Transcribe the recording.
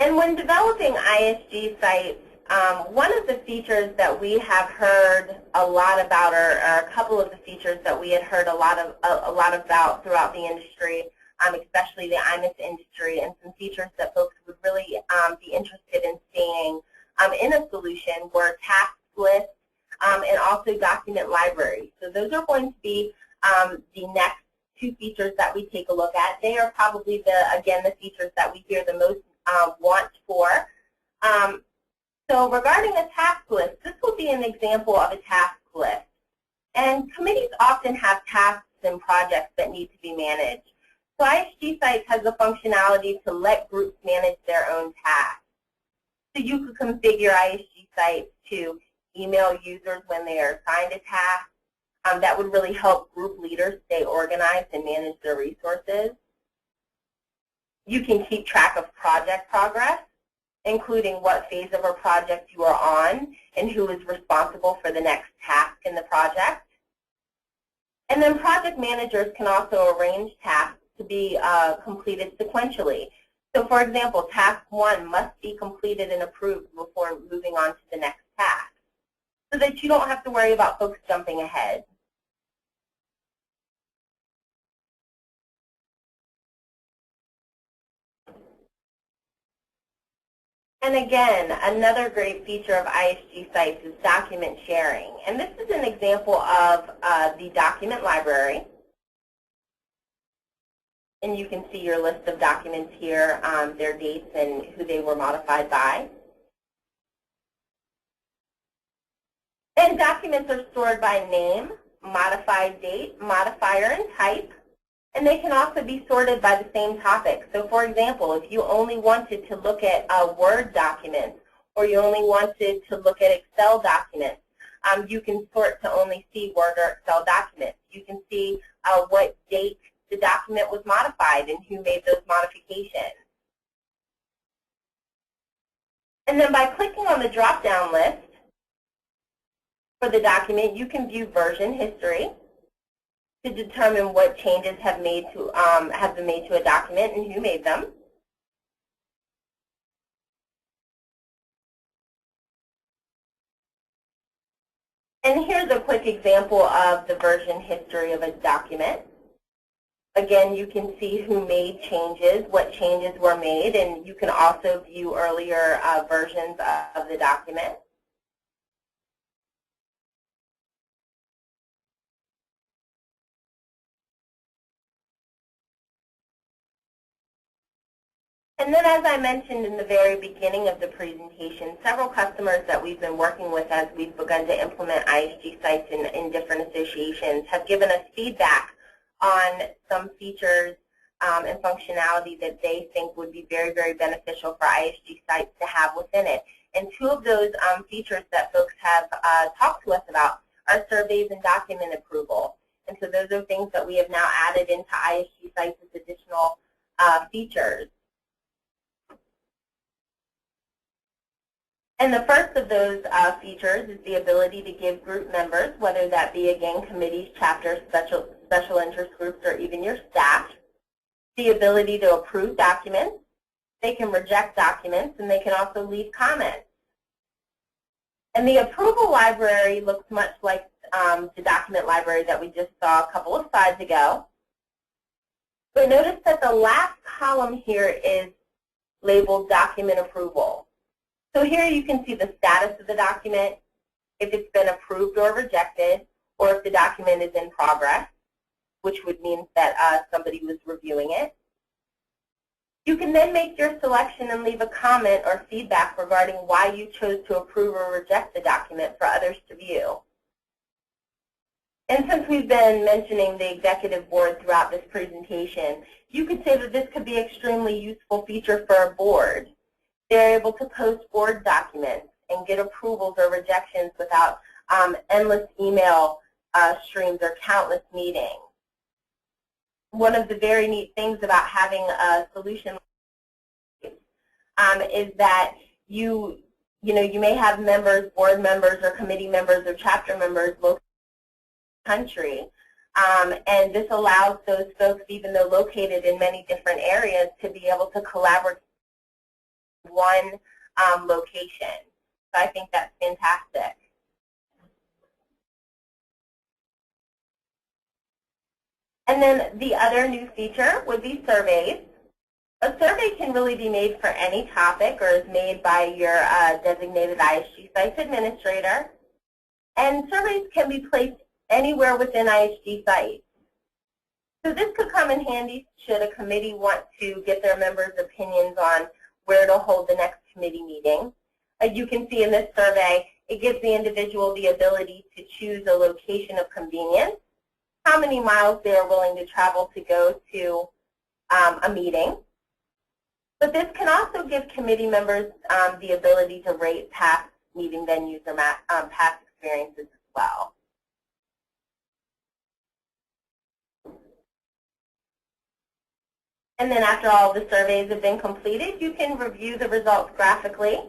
And when developing ISG sites, one of the features that we have heard a lot about, or a couple of the features that we had heard a lot about throughout the industry, especially the IMIS industry, and some features that folks would really be interested in seeing in a solution were task lists and also document libraries. So those are going to be the next two features that we take a look at. They are probably the features that we hear the most want for. So regarding a task list, this will be an example of a task list. And committees often have tasks and projects that need to be managed. So ISGsites has the functionality to let groups manage their own tasks. So you could configure ISGsites to email users when they are assigned a task. That would really help group leaders stay organized and manage their resources. You can keep track of project progress, including what phase of a project you are on and who is responsible for the next task in the project. And then project managers can also arrange tasks to be completed sequentially. So for example, task 1 must be completed and approved before moving on to the next task, so that you don't have to worry about folks jumping ahead. And again, another great feature of ISGsites is document sharing. And this is an example of the document library. And you can see your list of documents here, their dates and who they were modified by. And documents are stored by name, modified date, modifier, and type. And they can also be sorted by the same topic. So for example, if you only wanted to look at Word documents, or you only wanted to look at Excel documents, you can sort to only see Word or Excel documents. You can see what date the document was modified and who made those modifications. And then by clicking on the drop-down list for the document, you can view version history to determine what changes have been made to a document and who made them. And here's a quick example of the version history of a document. Again, you can see who made changes, what changes were made, and you can also view earlier versions of the document. And then, as I mentioned in the very beginning of the presentation, several customers that we've been working with as we've begun to implement ISGsites in different associations have given us feedback on some features and functionality that they think would be very, very beneficial for ISGsites to have within it. And two of those features that folks have talked to us about are surveys and document approval. And so those are things that we have now added into ISGsites as additional features. And the first of those features is the ability to give group members, whether that be, again, committees, chapters, special interest groups, or even your staff, the ability to approve documents. They can reject documents, and they can also leave comments. And the approval library looks much like the document library that we just saw a couple of slides ago. But notice that the last column here is labeled document approval. So here you can see the status of the document, if it's been approved or rejected, or if the document is in progress, which would mean that somebody was reviewing it. You can then make your selection and leave a comment or feedback regarding why you chose to approve or reject the document for others to view. And since we've been mentioning the executive board throughout this presentation, you could say that this could be an extremely useful feature for a board. They're able to post board documents and get approvals or rejections without endless email streams or countless meetings. One of the very neat things about having a solution is that you may have members, board members, or committee members, or chapter members located in the country, and this allows those folks, even though located in many different areas, to be able to collaborate one location. So I think that's fantastic. And then the other new feature would be surveys. A survey can really be made for any topic or is made by your designated ISGsites administrator. And surveys can be placed anywhere within ISGsites. So this could come in handy should a committee want to get their members' opinions on where to hold the next committee meeting. As you can see in this survey, it gives the individual the ability to choose a location of convenience, how many miles they are willing to travel to go to a meeting. But this can also give committee members the ability to rate past meeting venues or past experiences as well. And then after all the surveys have been completed, you can review the results graphically.